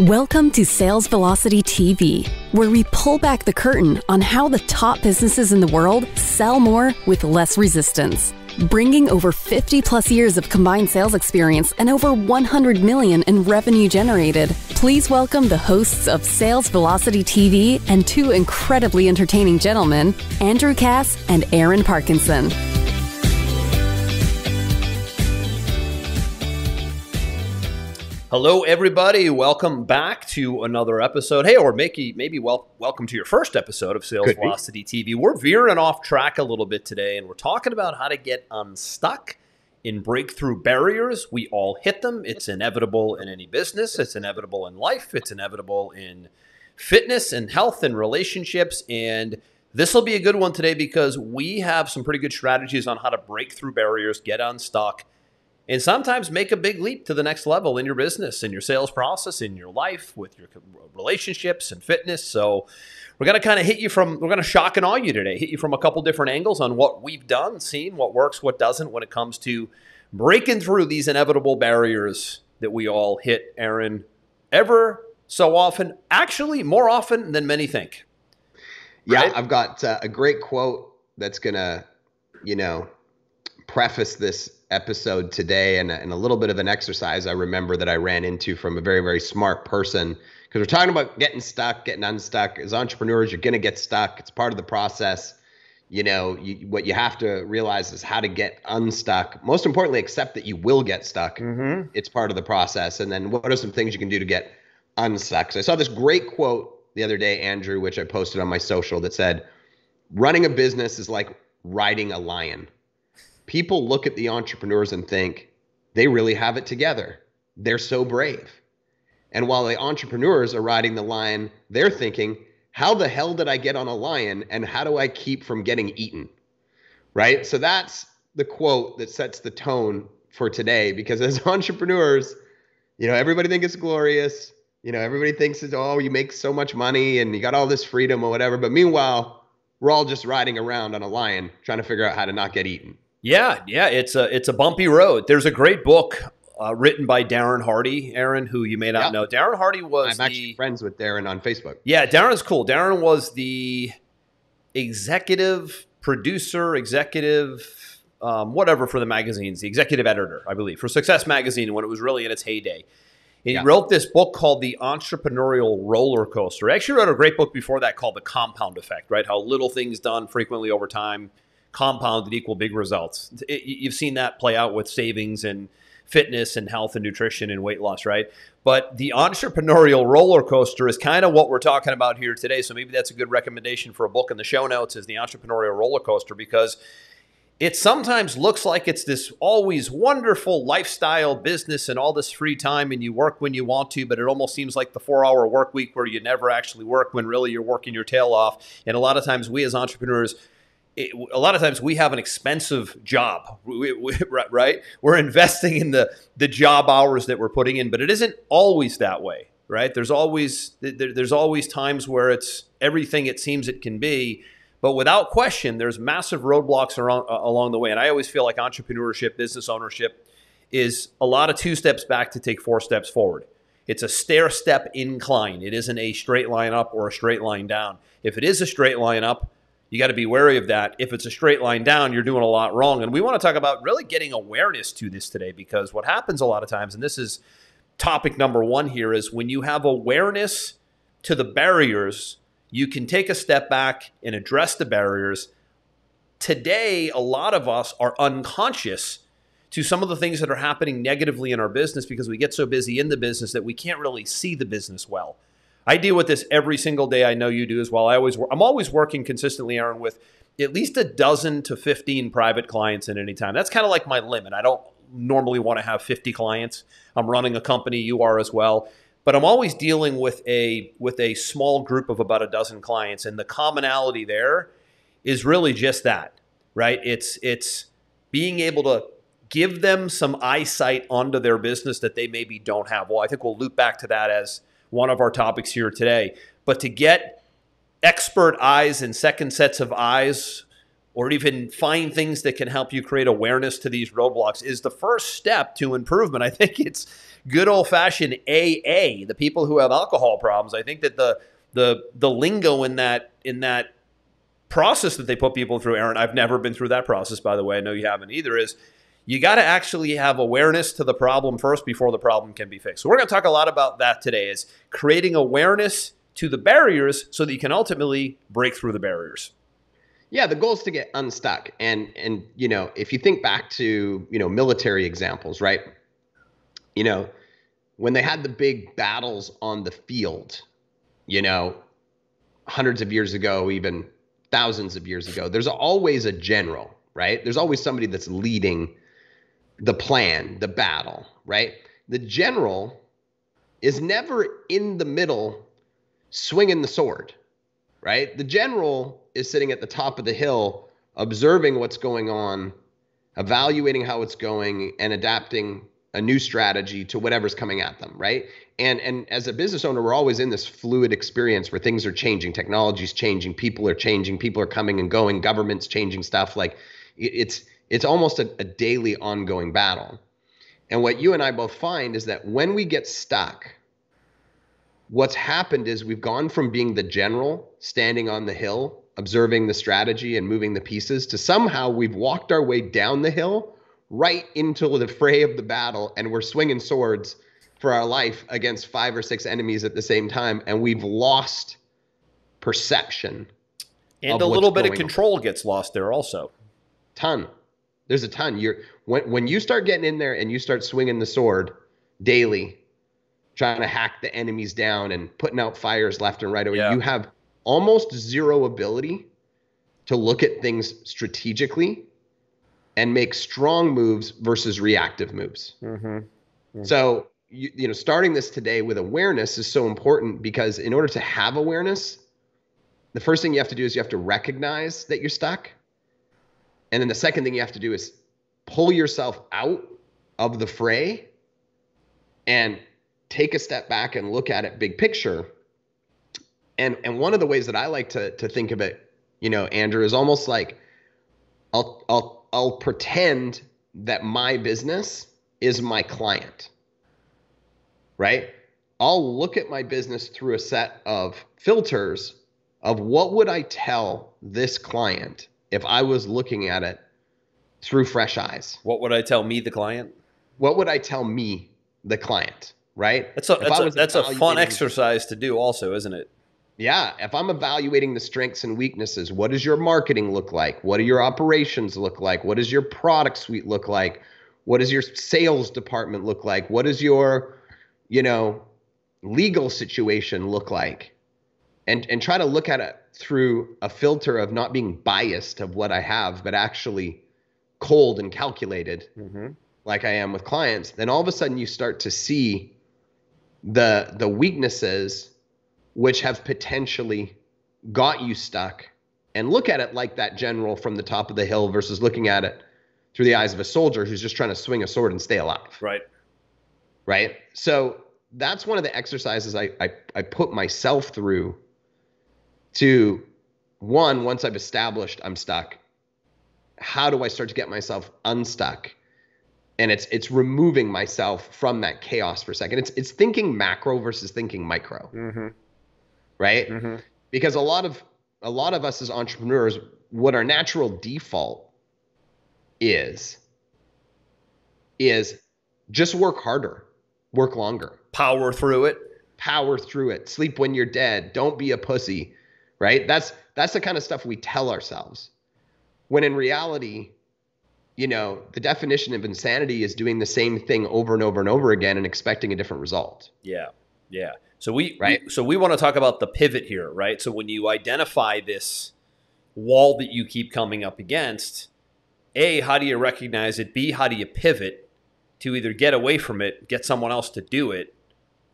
Welcome to Sales Velocity TV, where we pull back the curtain on how the top businesses in the world sell more with less resistance. Bringing over 50 plus years of combined sales experience and over 100 million in revenue generated, please welcome the hosts of Sales Velocity TV and two incredibly entertaining gentlemen, Andrew Cass and Aaron Parkinson. Hello, everybody. Welcome back to another episode. Hey, or maybe welcome to your first episode of Sales Velocity TV. We're veering off track a little bit today, and we're talking about how to get unstuck in breakthrough barriers. We all hit them. It's inevitable in any business. It's inevitable in life. It's inevitable in fitness and health and relationships. And this will be a good one today because we have some pretty good strategies on how to break through barriers, get unstuck, and sometimes make a big leap to the next level in your business, in your sales process, in your life, with your relationships and fitness. So we're going to kind of we're going to shock and awe you today, hit you from a couple different angles on what we've done, seen, what works, what doesn't when it comes to breaking through these inevitable barriers that we all hit, Aaron, ever so often, actually more often than many think. Right? Yeah, I've got a great quote that's going to, preface this episode today and a little bit of an exercise I remember that I ran into from a very, very smart person, because we're talking about getting stuck, getting unstuck. As entrepreneurs, you're going to get stuck. It's part of the process. What you have to realize is how to get unstuck. Most importantly, accept that you will get stuck. Mm-hmm. It's part of the process. And then what are some things you can do to get unstuck? So I saw this great quote the other day, Andrew, which I posted on my social, that said, running a business is like riding a lion. People look at the entrepreneurs and think they really have it together. They're so brave. And while the entrepreneurs are riding the lion, they're thinking, how the hell did I get on a lion and how do I keep from getting eaten? Right? So that's the quote that sets the tone for today, because as entrepreneurs, everybody thinks it's glorious. Everybody thinks it's, oh, you make so much money and you got all this freedom or whatever. But meanwhile, we're all just riding around on a lion trying to figure out how to not get eaten. Yeah, it's a bumpy road. There's a great book written by Darren Hardy, Aaron, who you may not know. Darren Hardy was I'm actually friends with Darren on Facebook. Yeah, Darren's cool. Darren was the executive producer, whatever for the magazines, the executive editor, I believe, for Success Magazine when it was really in its heyday. He wrote this book called The Entrepreneurial Roller Coaster. He actually wrote a great book before that called The Compound Effect, right? How little things done frequently over time compounded equal big results. You've seen that play out with savings and fitness and health and nutrition and weight loss, right? But the entrepreneurial roller coaster is kind of what we're talking about here today. So maybe that's a good recommendation for a book in the show notes, is the entrepreneurial roller coaster, because it sometimes looks like it's this always wonderful lifestyle business and all this free time and you work when you want to, but it almost seems like the 4-hour work week where you never actually work when really you're working your tail off. And a lot of times we as entrepreneurs, we have an expensive job, right? We're investing in the job hours that we're putting in, but it isn't always that way, right? There's always times where it's everything it seems it can be, but without question, there's massive roadblocks along the way. And I always feel like entrepreneurship, business ownership is a lot of 2 steps back to take 4 steps forward. It's a stair-step incline. It isn't a straight line up or a straight line down. If it is a straight line up, you got to be wary of that. If it's a straight line down, you're doing a lot wrong. And we want to talk about really getting awareness to this today, because what happens a lot of times, and this is topic number 1 here, is when you have awareness to the barriers, you can take a step back and address the barriers. Today, a lot of us are unconscious to some of the things that are happening negatively in our business because we get so busy in the business that we can't really see the business well. I deal with this every single day. I know you do as well. I'm always working consistently, Aaron, with at least a dozen to 15 private clients at any time. That's kind of like my limit. I don't normally want to have 50 clients. I'm running a company. You are as well. But I'm always dealing with a small group of about a dozen clients. And the commonality there is really just that, right? It's being able to give them some eyesight onto their business that they maybe don't have. Well, I think we'll loop back to that as one of our topics here today. But to get expert eyes and second sets of eyes or even find things that can help you create awareness to these roadblocks is the first step to improvement. I think it's good old-fashioned AA, the people who have alcohol problems. I think that the lingo in that process that they put people through, Aaron, I've never been through that process, by the way, I know you haven't either, is you got to actually have awareness to the problem first before the problem can be fixed. So we're going to talk a lot about that today, is creating awareness to the barriers so that you can ultimately break through the barriers. Yeah, the goal is to get unstuck. And you know, if you think back to, you know, military examples, right? You know, when they had the big battles on the field, you know, hundreds of years ago, even thousands of years ago, there's always a general, right? There's always somebody that's leading the plan, the battle, right? The general is never in the middle swinging the sword, right? The general is sitting at the top of the hill, observing what's going on, evaluating how it's going, and adapting a new strategy to whatever's coming at them, right? And as a business owner, we're always in this fluid experience where things are changing, technology's changing, people are changing, people are coming and going, government's changing stuff. Like it's almost a daily ongoing battle. And what you and I both find is that when we get stuck, what's happened is we've gone from being the general standing on the hill, observing the strategy and moving the pieces, to somehow we've walked our way down the hill right into the fray of the battle, and we're swinging swords for our life against 5 or 6 enemies at the same time, and we've lost perception. And a little bit of control gets lost there also. There's a ton. When you start getting in there and you start swinging the sword daily, trying to hack the enemies down and putting out fires left and right, you have almost zero ability to look at things strategically and make strong moves versus reactive moves. Mm-hmm. Mm-hmm. So, you know, starting this today with awareness is so important, because in order to have awareness, the first thing you have to do is you have to recognize that you're stuck. And then the second thing you have to do is pull yourself out of the fray and take a step back and look at it big picture. And one of the ways that I like to think of it, you know, Andrew, is almost like I'll pretend that my business is my client, right? I'll look at my business through a set of filters of what would I tell this client if I was looking at it through fresh eyes. What would I tell me, the client? What would I tell me, the client, right? That's a fun exercise to do also, isn't it? Yeah. If I'm evaluating the strengths and weaknesses, what does your marketing look like? What do your operations look like? What does your product suite look like? What does your sales department look like? What does your, you know, legal situation look like? And try to look at it through a filter of not being biased of what I have, but actually cold and calculated, like I am with clients. Then all of a sudden you start to see the weaknesses which have potentially got you stuck, and look at it like that general from the top of the hill versus looking at it through the eyes of a soldier who's just trying to swing a sword and stay alive. Right. So that's one of the exercises I put myself through to, once I've established I'm stuck, how do I start to get myself unstuck? And it's removing myself from that chaos for a second. It's thinking macro versus thinking micro, right? Mm-hmm. Because a lot of us as entrepreneurs, what our natural default is just work harder, work longer, power through it, sleep when you're dead, don't be a pussy, right? That's the kind of stuff we tell ourselves. When in reality, you know, the definition of insanity is doing the same thing over and over and over again and expecting a different result. Yeah. So we want to talk about the pivot here, right? So when you identify this wall that you keep coming up against, A, how do you recognize it? B, how do you pivot to either get away from it, get someone else to do it,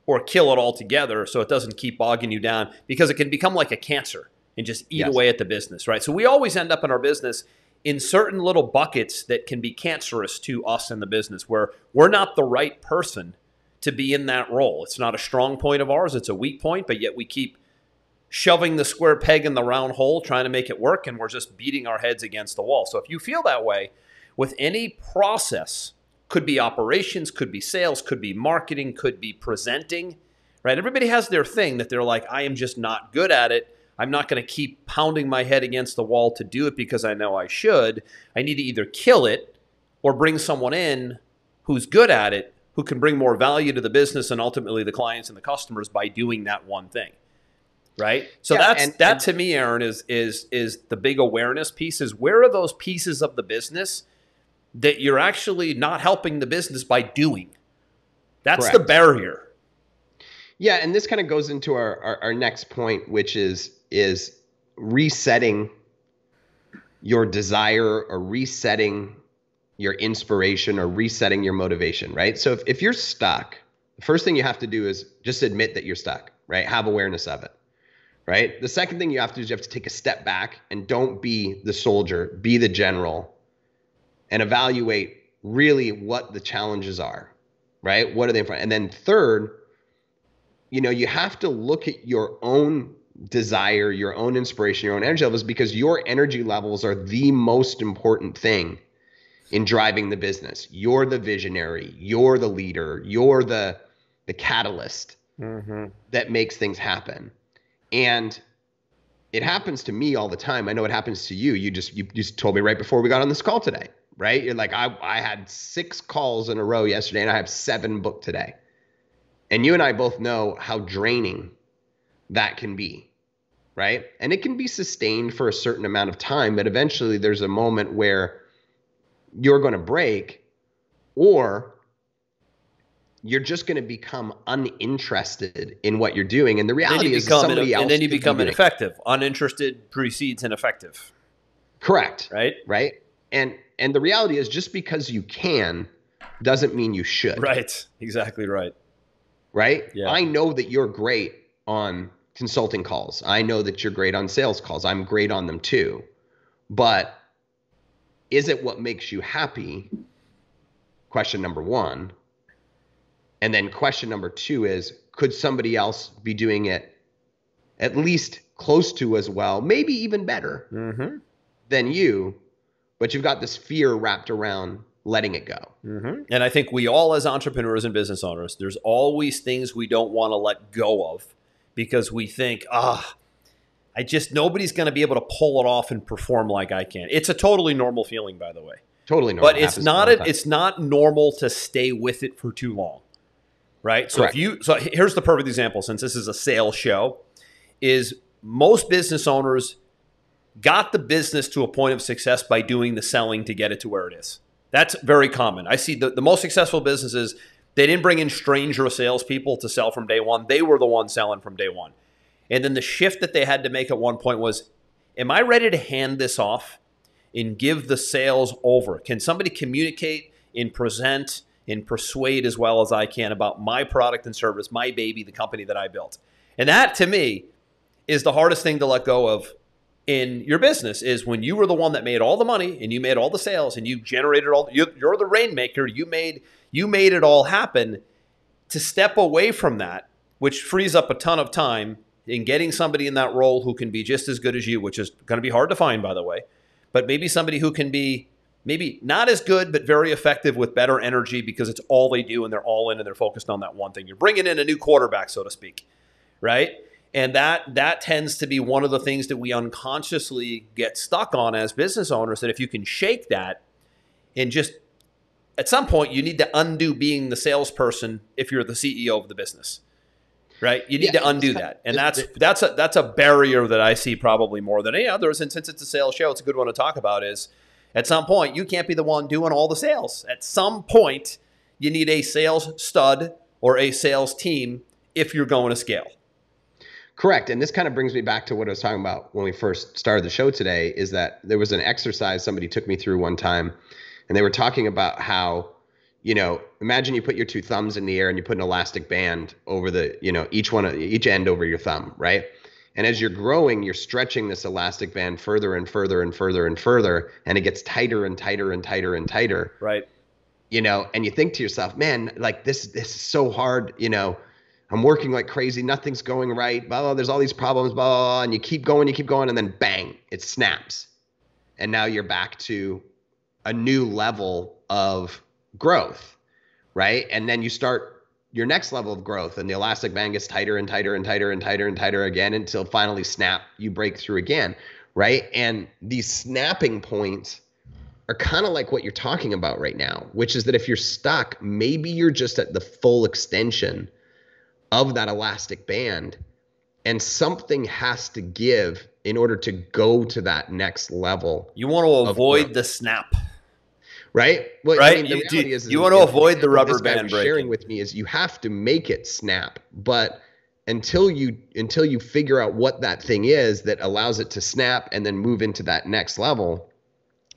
or kill it altogether so it doesn't keep bogging you down, because it can become like a cancer and just eat away at the business, right? So we always end up in our business in certain little buckets that can be cancerous to us in the business, where we're not the right person to be in that role. It's not a strong point of ours. It's a weak point, but yet we keep shoving the square peg in the round hole, trying to make it work, and we're just beating our heads against the wall. So if you feel that way with any process, could be operations, could be sales, could be marketing, could be presenting, right? Everybody has their thing that they're like, I am just not good at it. I'm not going to keep pounding my head against the wall to do it because I know I should. I need to either kill it or bring someone in who's good at it, who can bring more value to the business and ultimately the clients and the customers by doing that one thing, right? So that to me, Aaron, is the big awareness piece. Is where are those pieces of the business that you're actually not helping the business by doing? That's Correct. the barrier. Yeah, and this kind of goes into our next point, which is resetting your desire or resetting your inspiration or resetting your motivation, right? So if you're stuck, the first thing you have to do is just admit that you're stuck, right? Have awareness of it, right? The second thing you have to do is you have to take a step back and don't be the soldier, be the general, and evaluate really what the challenges are, right? What are they in front? And then third, you have to look at your own desire, your own inspiration, your own energy levels, because your energy levels are the most important thing in driving the business. You're the visionary, you're the leader, you're the catalyst that makes things happen. And it happens to me all the time. I know it happens to you. You just told me right before we got on this call today, right? You're like, I had 6 calls in a row yesterday and I have 7 booked today. And you and I both know how draining that can be, right? And it can be sustained for a certain amount of time, but eventually there's a moment where you're going to break, or you're just going to become uninterested in what you're doing. And the reality is somebody else. And then you become ineffective. Uninterested precedes ineffective. Correct. Right? Right. And the reality is, just because you can doesn't mean you should. Right. Exactly right. Right? Yeah. I know that you're great on consulting calls. I know that you're great on sales calls. I'm great on them too. But is it what makes you happy? Question number 1. And then question number 2 is, could somebody else be doing it at least close to as well, maybe even better than you, but you've got this fear wrapped around letting it go. And I think we all, as entrepreneurs and business owners, there's always things we don't want to let go of because we think, nobody's going to be able to pull it off and perform like I can. It's a totally normal feeling, by the way. Totally normal. But it's not normal to stay with it for too long, right? So here's the perfect example, since this is a sales show, is most business owners got the business to a point of success by doing the selling to get it to where it is. That's very common. I see the most successful businesses, they didn't bring in stranger salespeople to sell from day one. They were the ones selling from day one. And then the shift that they had to make at one point was, am I ready to hand this off and give the sales over? Can somebody communicate and present and persuade as well as I can about my product and service, my baby, the company that I built? And that, to me, is the hardest thing to let go of in your business, is when you were the one that made all the money and you made all the sales and you generated you're the rainmaker, you made it all happen. To step away from that, which frees up a ton of time in getting somebody in that role who can be just as good as you, which is going to be hard to find, by the way, but maybe somebody who can be maybe not as good, but very effective with better energy because it's all they do and they're all in and they're focused on that one thing. You're bringing in a new quarterback, so to speak, right? And that tends to be one of the things that we unconsciously get stuck on as business owners, that if you can shake that and just at some point you need to undo being the salesperson if you're the CEO of the business, right? You need to undo that. And that's a barrier that I see probably more than any others. And since it's a sales show, it's a good one to talk about. Is at some point you can't be the one doing all the sales. At some point you need a sales stud or a sales team if you're going to scale. Correct. And this kind of brings me back to what I was talking about when we first started the show today, is that there was an exercise somebody took me through one time, and they were talking about how, imagine you put your 2 thumbs in the air and you put an elastic band over each end over your thumb, right? And as you're growing, you're stretching this elastic band further and further and further and further, and it gets tighter and tighter and tighter and tighter. Right. And you think to yourself, man, like this is so hard, I'm working like crazy. Nothing's going right. Blah, blah, there's all these problems, blah, blah, blah. And you keep going, and then bang, it snaps. And now you're back to a new level of growth, right? And then you start your next level of growth, and the elastic band gets tighter and tighter and tighter and tighter and tighter again until finally snap, you break through again, right? And these snapping points are kind of like what you're talking about right now, which is that if you're stuck, maybe you're just at the full extension of that elastic band, and something has to give in order to go to that next level. You want to avoid the snap. Right? Well, right? I mean, the reality is you want to avoid the rubber band breaking. Sharing with me is you have to make it snap, but until you figure out what that thing is that allows it to snap and then move into that next level,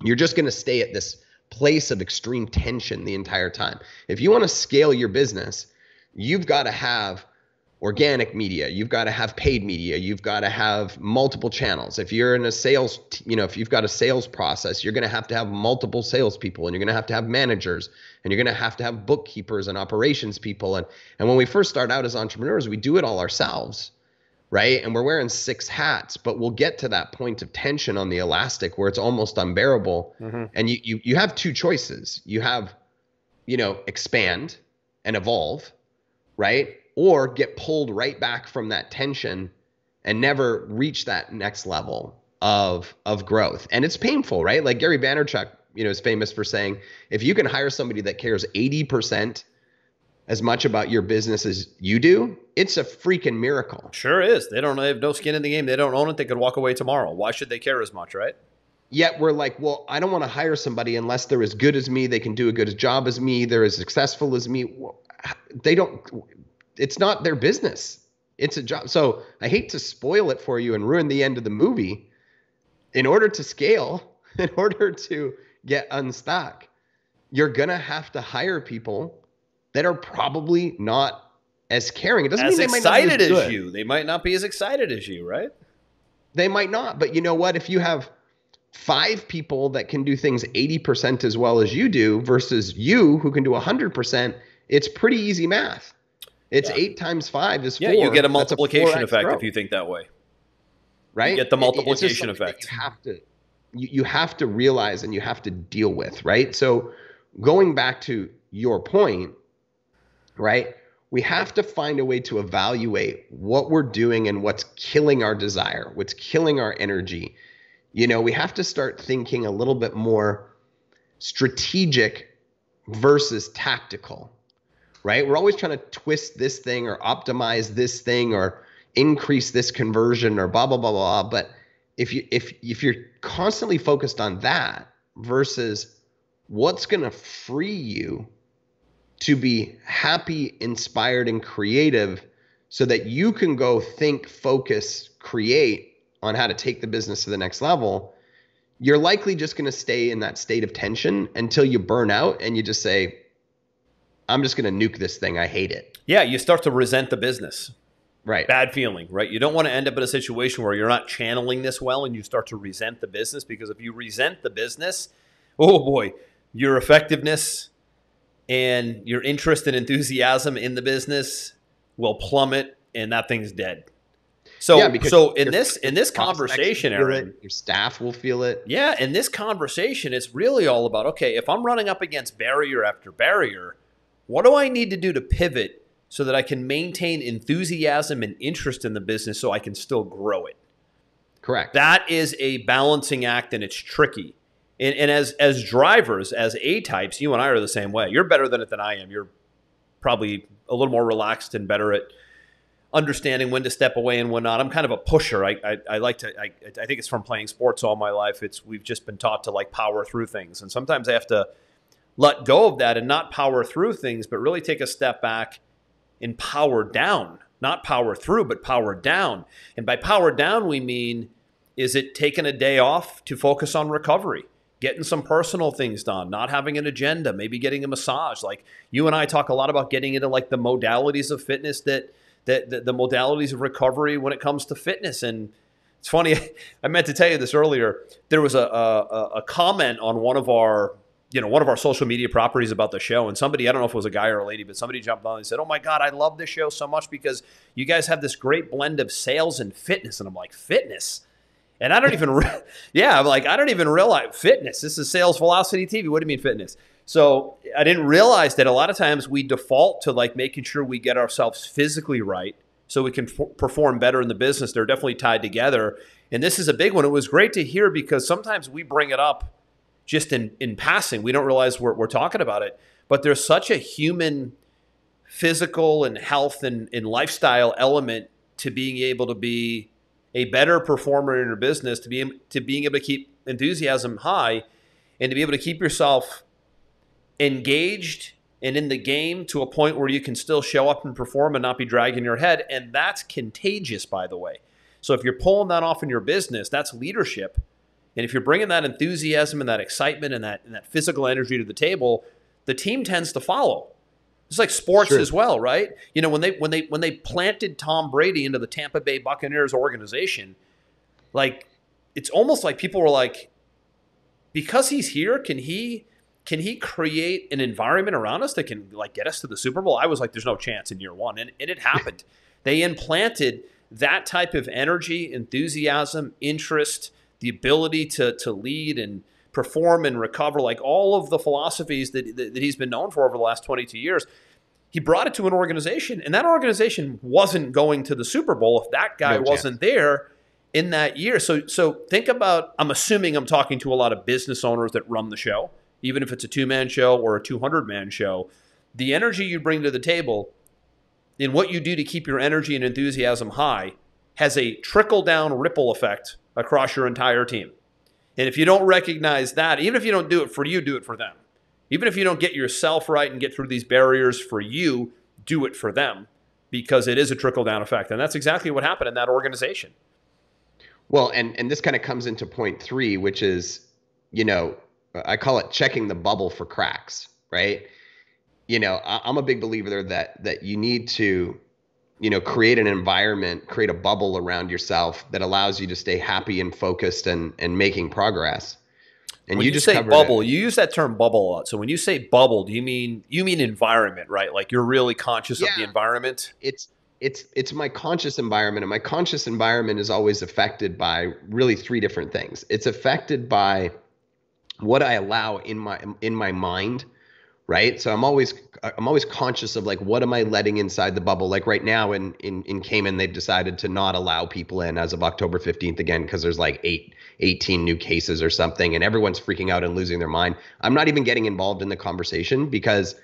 you're just going to stay at this place of extreme tension the entire time. If you want to scale your business, you've got to have organic media, you've got to have paid media, you've got to have multiple channels. If you're in a sales, if you've got a sales process, you're going to have multiple salespeople, and you're going to have managers, and you're going to have bookkeepers and operations people. And when we first start out as entrepreneurs, we do it all ourselves, right? And we're wearing 6 hats, but we'll get to that point of tension on the elastic where it's almost unbearable. Mm-hmm. And you have 2 choices. You have, expand and evolve, right? Or get pulled right back from that tension and never reach that next level of growth. And it's painful, right? Like Gary Vaynerchuk, is famous for saying, if you can hire somebody that cares 80% as much about your business as you do, it's a freaking miracle. Sure is. They have no skin in the game. They don't own it. They could walk away tomorrow. Why should they care as much, right? Yet we're like, well, I don't want to hire somebody unless they're as good as me. They can do a good job as me. They're as successful as me. They don't. It's not their business. It's a job. So I hate to spoil it for you and ruin the end of the movie. In order to scale, in order to get unstuck, you're going to have to hire people that are probably not as caring. It doesn't mean they might not be as good. You. They might not be as excited as you, right? They might not. But you know what? If you have 5 people that can do things 80% as well as you do versus you who can do 100%, it's pretty easy math. It's 8 times 5 is 4. Yeah, you get a multiplication effect if you think that way. Right? You get the multiplication effect. You have to realize and you have to deal with, right? So going back to your point, right? We have to find a way to evaluate what we're doing and what's killing our desire, what's killing our energy. We have to start thinking a little bit more strategic versus tactical. Right? We're always trying to twist this thing or optimize this thing or increase this conversion or blah, blah, blah, blah. But if you're constantly focused on that versus what's going to free you to be happy, inspired, and creative so that you can go think, focus, create on how to take the business to the next level, you're likely just going to stay in that state of tension until you burn out and you just say, I'm just going to nuke this thing. I hate it. Yeah, you start to resent the business. Right. Bad feeling, right? You don't want to end up in a situation where you're not channeling this well and you start to resent the business, because if you resent the business, oh boy, your effectiveness and your interest and enthusiasm in the business will plummet, and that thing's dead. So, in this conversation, Aaron, your staff will feel it. Yeah, in this conversation, it's really all about, okay, if I'm running up against barrier after barrier, what do I need to do to pivot so that I can maintain enthusiasm and interest in the business so I can still grow it? Correct. That is a balancing act, and it's tricky. And as drivers, as A-types, you and I are the same way. You're better than it than I am. You're probably a little more relaxed and better at understanding when to step away and when not. I'm kind of a pusher. I think it's from playing sports all my life. We've just been taught to power through things. And sometimes I have to let go of that and not power through things, but really take a step back and power down. Not power through, but power down. And by power down, we mean, is it taking a day off to focus on recovery, getting some personal things done, not having an agenda, maybe getting a massage. Like you and I talk a lot about getting into the modalities of fitness that the modalities of recovery when it comes to fitness. And it's funny, I meant to tell you this earlier. There was a comment on one of our one of our social media properties about the show, and somebody, I don't know if it was a guy or a lady, but somebody jumped on and said, "Oh my God, I love this show so much because you guys have this great blend of sales and fitness." And I'm like, fitness? And I don't even, I'm like, I don't even realize fitness. This is Sales Velocity TV. What do you mean fitness? So I didn't realize that a lot of times we default to like making sure we get ourselves physically right so we can perform better in the business. They're definitely tied together. And this is a big one. It was great to hear because sometimes we bring it up just in passing. We don't realize we're talking about it. But there's such a human physical and health and lifestyle element to being able to be a better performer in your business, to being able to keep enthusiasm high and to be able to keep yourself engaged and in the game to a point where you can still show up and perform and not be dragging your head. And that's contagious, by the way. So if you're pulling that off in your business, that's leadership. And if you're bringing that enthusiasm and that excitement and that physical energy to the table, the team tends to follow. It's like sports as well, right? When they planted Tom Brady into the Tampa Bay Buccaneers organization, like it's almost like people were like, because he's here, can he create an environment around us that can like get us to the Super Bowl? I was like, there's no chance in year one, and it happened. They implanted that type of energy, enthusiasm, interest, the ability to lead and perform and recover, like all of the philosophies that he's been known for over the last 22 years. He brought it to an organization, and that organization wasn't going to the Super Bowl if that guy wasn't there in that year. So think about, I'm assuming I'm talking to a lot of business owners that run the show, even if it's a 2-man show or a 200-man show. The energy you bring to the table and what you do to keep your energy and enthusiasm high has a trickle-down ripple effect across your entire team. And if you don't recognize that, even if you don't do it for you, do it for them. Even if you don't get yourself right and get through these barriers for you, do it for them, because it is a trickle-down effect. And that's exactly what happened in that organization. Well, and this kind of comes into point 3, which is, I call it checking the bubble for cracks, right? I'm a big believer there that you need to, create an environment, create a bubble around yourself that allows you to stay happy and focused and making progress. And when you just say bubble, you use that term bubble a lot. So when you say bubble, do you mean environment, right? Like you're really conscious of the environment? It's my conscious environment, and my conscious environment is always affected by really 3 different things. It's affected by what I allow in my mind, right? So I'm always conscious of like, what am I letting inside the bubble? Like right now in Cayman, they've decided to not allow people in as of October 15th again, because there's like 18 new cases or something, and everyone's freaking out and losing their mind. I'm not even getting involved in the conversation because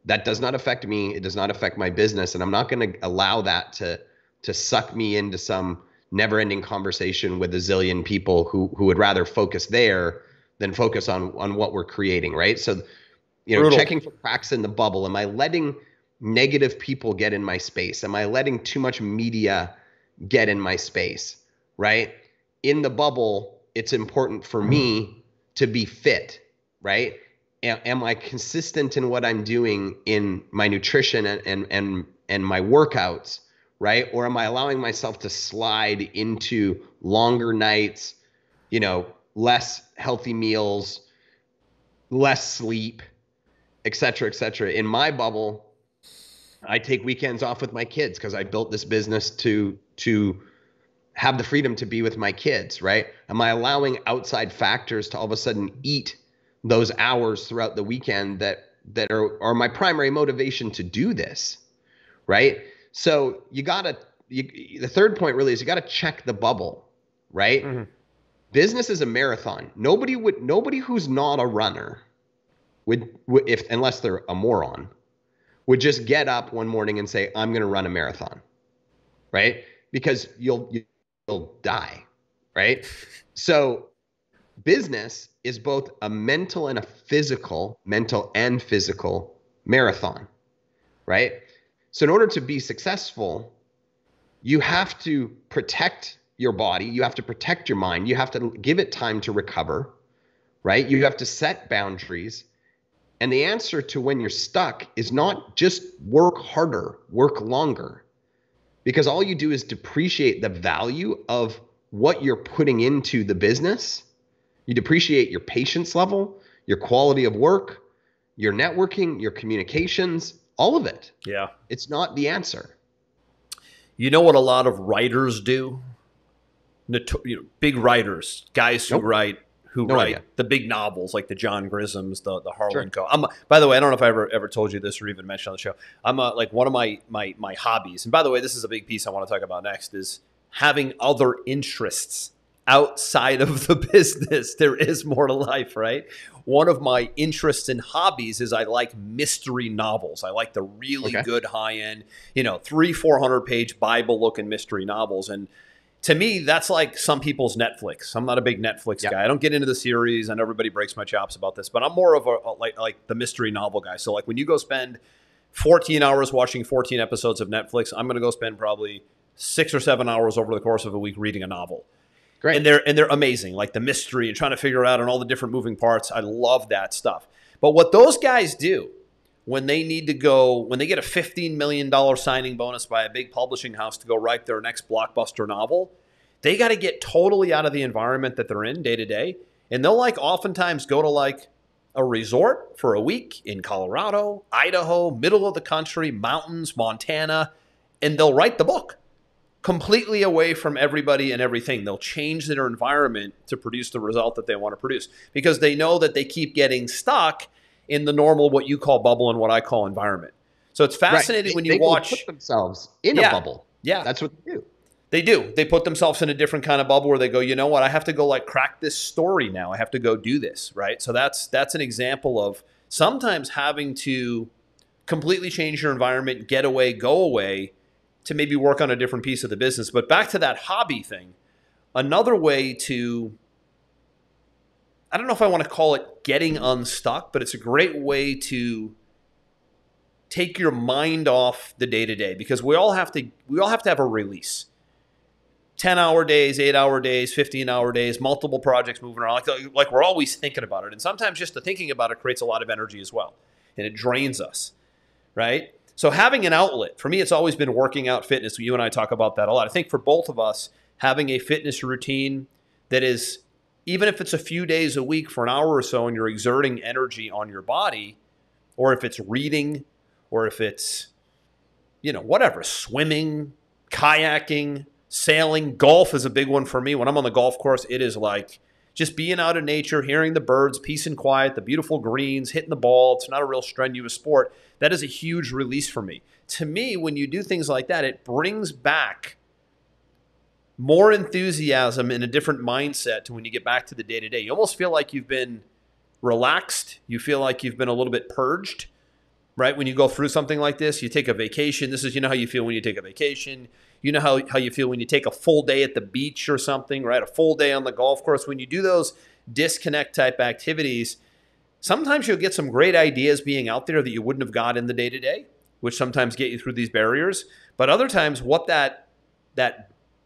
that does not affect me. It does not affect my business, and I'm not going to allow that to suck me into some never-ending conversation with a zillion people who would rather focus there than focus on what we're creating, right? So, checking for cracks in the bubble. Am I letting negative people get in my space? Am I letting too much media get in my space, right? In the bubble, it's important for me to be fit, right? Am I consistent in what I'm doing in my nutrition and my workouts, right? Or am I allowing myself to slide into longer nights, less healthy meals, less sleep, et cetera, et cetera? In my bubble, I take weekends off with my kids because I built this business to have the freedom to be with my kids, right? Am I allowing outside factors to all of a sudden eat those hours throughout the weekend that are my primary motivation to do this, right? So the third point really is you gotta check the bubble, right? Mm-hmm. Business is a marathon. Nobody who's not a runner would unless they're a moron, would just get up one morning and say, I'm going to run a marathon, right? Because you'll die, right? So business is both a mental and physical marathon, right? So in order to be successful, you have to protect your body. You have to protect your mind. You have to give it time to recover, right? You have to set boundaries. And the answer to when you're stuck is not just work harder, work longer, because all you do is depreciate the value of what you're putting into the business. You depreciate your patience level. your quality of work, your networking, your communications, all of it. Yeah. It's not the answer. You know what a lot of writers do? Big writers, guys who Nope. write No idea. the big novels like the John Grishams, the Harlan Sure. Coe. By the way, I don't know if I ever told you this or even mentioned on the show. I'm like one of my hobbies, and by the way, this is a big piece I want to talk about next, is having other interests outside of the business. There is more to life, right? One of my interests and hobbies is I like mystery novels. I like the really good high-end, 300-400 page Bible looking mystery novels. And to me, that's like some people's Netflix. I'm not a big Netflix guy. I don't get into the series. I know everybody breaks my chops about this, but I'm more of like the mystery novel guy. So like when you go spend 14 hours watching 14 episodes of Netflix, I'm going to go spend probably 6 or 7 hours over the course of a week reading a novel. Great. And they're amazing, like the mystery and trying to figure out and all the different moving parts. I love that stuff. But what those guys do when they get a $15 million signing bonus by a big publishing house to go write their next blockbuster novel, they got to get totally out of the environment that they're in day to day. And they'll oftentimes go to a resort for a week in Colorado, Idaho, middle of the country, mountains, Montana, and they'll write the book completely away from everybody and everything. They'll change their environment to produce the result that they want to produce because they know that they keep getting stuck in the normal, what you call bubble and what I call environment. So it's fascinating when you watch. They put themselves in a bubble. Yeah. That's what they do. They do. They put themselves in a different kind of bubble where they go, you know what, I have to go crack this story now. I have to go do this, right? So that's an example of sometimes having to completely change your environment, get away, go away, to maybe work on a different piece of the business. But back to that hobby thing, another way to, I don't know if I want to call it getting unstuck, but it's a great way to take your mind off the day-to-day, because we all have to have a release. 10-hour days, 8-hour days, 15-hour days, multiple projects moving around. Like we're always thinking about it. And sometimes just the thinking about it creates a lot of energy as well. And it drains us, right? So having an outlet, for me, it's always been working out, fitness. You and I talk about that a lot. I think for both of us, having a fitness routine that is, even if it's a few days a week for an hour or so and you're exerting energy on your body, or if it's reading, or if it's, whatever, swimming, kayaking, sailing, golf is a big one for me. When I'm on the golf course, it is like just being out in nature, hearing the birds, peace and quiet, the beautiful greens, hitting the ball. It's not a real strenuous sport. That is a huge release for me. To me, when you do things like that, it brings back more enthusiasm and a different mindset to when you get back to the day-to-day. You almost feel like you've been relaxed. You feel like you've been a little bit purged, right? When you go through something like this, you take a vacation. This is, how you feel when you take a vacation. You know how you feel when you take a full day at the beach or something, right? A full day on the golf course. When you do those disconnect type activities, sometimes you'll get some great ideas being out there that you wouldn't have got in the day-to-day, which sometimes get you through these barriers. But other times what that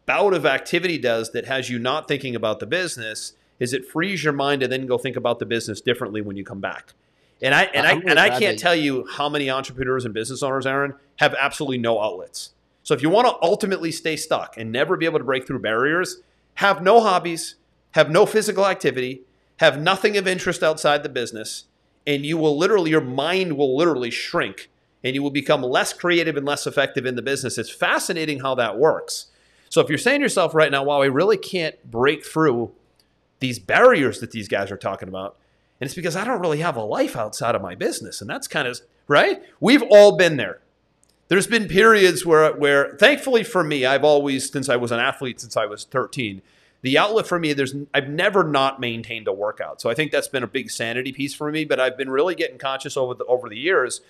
bout of activity does that has you not thinking about the business is it frees your mind to then go think about the business differently when you come back. And I can't tell you how many entrepreneurs and business owners, Aaron, have absolutely no outlets. So if you want to ultimately stay stuck and never be able to break through barriers, have no hobbies, have no physical activity, have nothing of interest outside the business, and your mind will literally shrink and you will become less creative and less effective in the business. It's fascinating how that works. So if you're saying to yourself right now, wow, I really can't break through these barriers that these guys are talking about, and it's because I don't really have a life outside of my business. And that's kind of, right? We've all been there. There's been periods where thankfully for me, I've always, since I was an athlete, since I was 13, the outlet for me, I've never not maintained a workout. So I think that's been a big sanity piece for me, but I've been really getting conscious over the years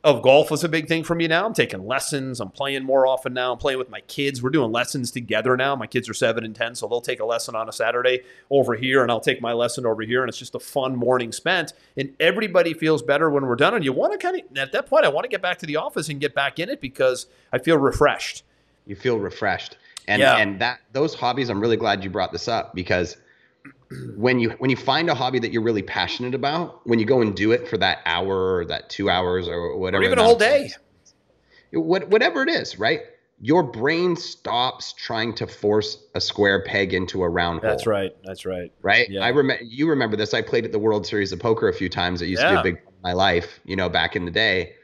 of golf was a big thing for me now. I'm taking lessons. I'm playing more often now. I'm playing with my kids. We're doing lessons together now. My kids are 7 and 10, so they'll take a lesson on a Saturday over here, and I'll take my lesson over here, and it's just a fun morning spent. And everybody feels better when we're done. And you want to at that point, I want to get back to the office and get back in it because I feel refreshed. You feel refreshed. And those hobbies, I'm really glad you brought this up, because when you find a hobby that you're really passionate about, when you go and do it for that hour or that 2 hours or whatever, or even a whole day, whatever it is, right? your brain stops trying to force a square peg into a round hole. That's right. That's right. Right. Yeah. You remember this. I played at the World Series of Poker a few times. It used to be a big part of my life, back in the day.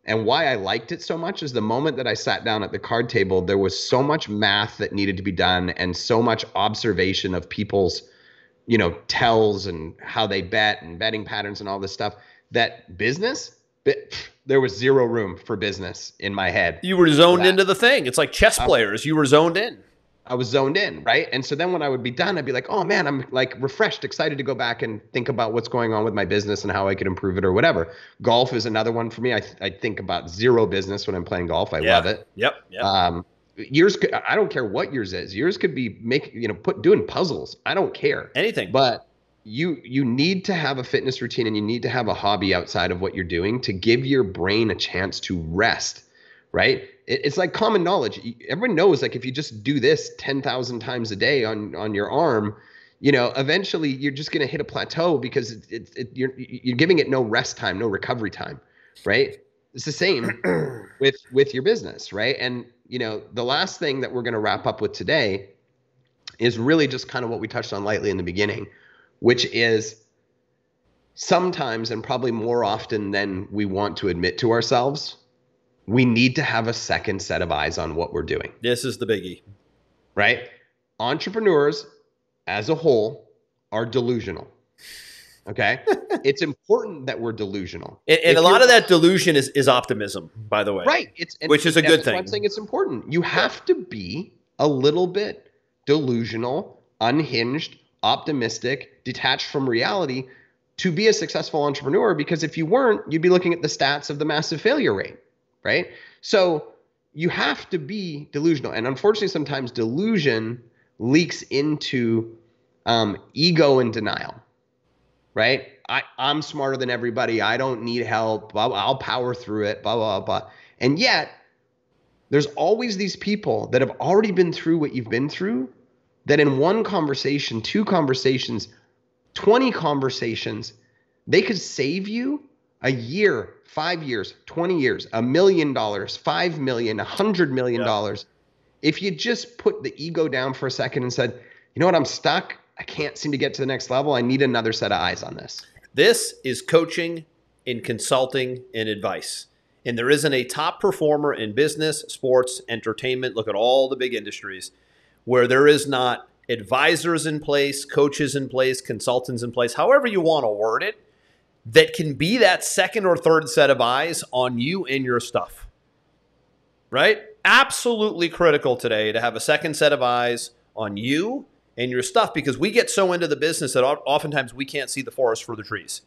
And why I liked it so much is the moment that I sat down at the card table, there was so much math that needed to be done and so much observation of people's, tells and how they bet and betting patterns and all this stuff that there was zero room for business in my head. You were zoned into the thing. It's like chess players. You were zoned in. I was zoned in, right? And so then when I would be done, I'd be like, oh man, I'm like refreshed, excited to go back and think about what's going on with my business and how I could improve it or whatever. Golf is another one for me. I think about zero business when I'm playing golf. I love it. Yep. Yours, I don't care what yours is. Yours could be doing puzzles. I don't care. Anything. But you need to have a fitness routine and you need to have a hobby outside of what you're doing to give your brain a chance to rest, right? It's like common knowledge. Everyone knows, like, if you just do this 10,000 times a day on your arm, eventually you're just going to hit a plateau because you're giving it no rest time, no recovery time, right? It's the same with your business, right? And, the last thing that we're going to wrap up with today is really just kind of what we touched on lightly in the beginning, which is sometimes, and probably more often than we want to admit to ourselves, we need to have a second set of eyes on what we're doing. This is the biggie. Right? Entrepreneurs as a whole are delusional. Okay? It's important that we're delusional. And a lot of that delusion is optimism, by the way. Right. Which is a good thing. I'm saying it's important. You have to be a little bit delusional, unhinged, optimistic, detached from reality to be a successful entrepreneur, because if you weren't, you'd be looking at the stats of the massive failure rate. Right? So you have to be delusional. And unfortunately, sometimes delusion leaks into ego and denial. Right? I'm smarter than everybody. I don't need help. I'll power through it, blah, blah, blah. And yet, there's always these people that have already been through what you've been through, that in one conversation, 2 conversations, 20 conversations, they could save you a year, 5 years, 20 years, $1 million, $5 million, $100 million. If you just put the ego down for a second and said, you know what, I'm stuck. I can't seem to get to the next level. I need another set of eyes on this. This is coaching and consulting and advice. And there isn't a top performer in business, sports, entertainment, look at all the big industries, where there is not advisors in place, coaches in place, consultants in place, however you want to word it, that can be that second or third set of eyes on you and your stuff. Right? Absolutely critical today to have a second set of eyes on you and your stuff, because we get so into the business that oftentimes we can't see the forest for the trees,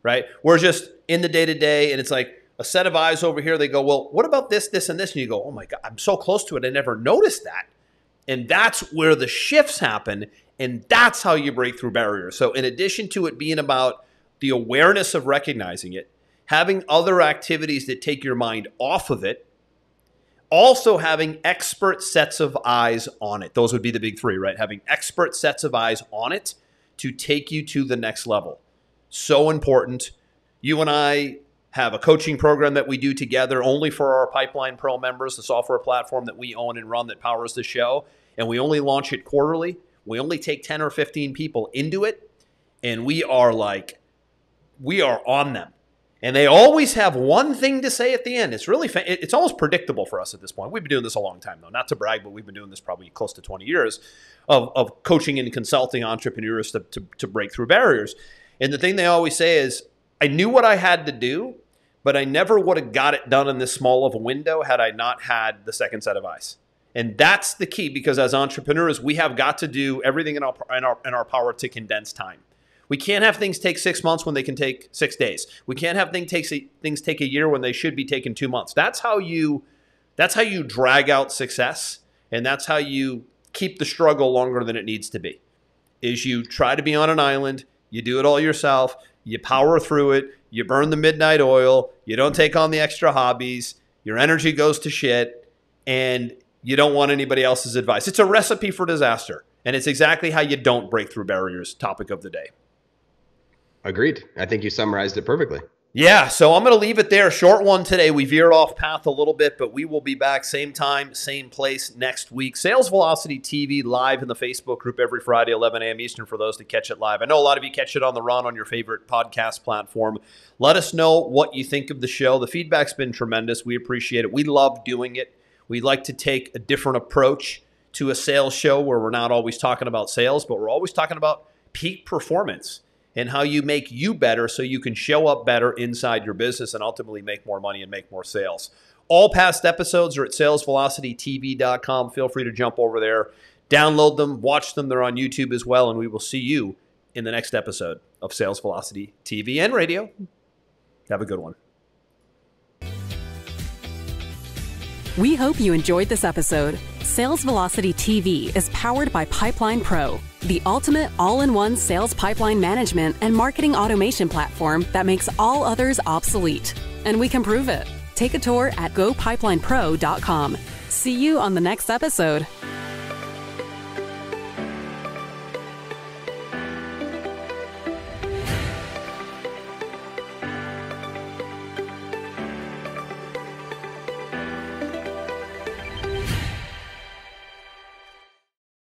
right? We're just in the day-to-day, and it's like a set of eyes over here. They go, well, what about this, this, and this? And you go, oh my God, I'm so close to it. I never noticed that. And that's where the shifts happen, and that's how you break through barriers. So in addition to it being about the awareness of recognizing it, having other activities that take your mind off of it, also having expert sets of eyes on it. Those would be the big 3, right? Having expert sets of eyes on it to take you to the next level. So important. You and I have a coaching program that we do together only for our Pipeline Pro members, the software platform that we own and run that powers the show. And we only launch it quarterly. We only take 10 or 15 people into it. And we are on them. And they always have one thing to say at the end. It's really, it's almost predictable for us at this point. We've been doing this a long time, though. Not to brag, but we've been doing this probably close to 20 years of coaching and consulting entrepreneurs to break through barriers. And the thing they always say is, I knew what I had to do, but I never would have got it done in this small of a window had I not had the second set of eyes. And that's the key, because as entrepreneurs, we have got to do everything in our power to condense time. We can't have things take 6 months when they can take 6 days. We can't have things take a year when they should be taking 2 months. That's how you drag out success, and that's how you keep the struggle longer than it needs to be. Is you try to be on an island, you do it all yourself, you power through it, you burn the midnight oil, you don't take on the extra hobbies, your energy goes to shit, and you don't want anybody else's advice. It's a recipe for disaster, and it's exactly how you don't break through barriers. Topic of the day. Agreed. I think you summarized it perfectly. Yeah, so I'm going to leave it there. Short one today. We veered off path a little bit, but we will be back same time, same place next week. Sales Velocity TV live in the Facebook group every Friday, 11 a.m. Eastern for those that catch it live. I know a lot of you catch it on the run on your favorite podcast platform. Let us know what you think of the show. The feedback's been tremendous. We appreciate it. We love doing it. We like to take a different approach to a sales show where we're not always talking about sales, but we're always talking about peak performance and how you make you better so you can show up better inside your business and ultimately make more money and make more sales. All past episodes are at salesvelocitytv.com. Feel free to jump over there, download them, watch them. They're on YouTube as well, and we will see you in the next episode of Sales Velocity TV and radio. Have a good one. We hope you enjoyed this episode. Sales Velocity TV is powered by Pipeline Pro, the ultimate all-in-one sales pipeline management and marketing automation platform that makes all others obsolete. And we can prove it. Take a tour at gopipelinePro.com. See you on the next episode.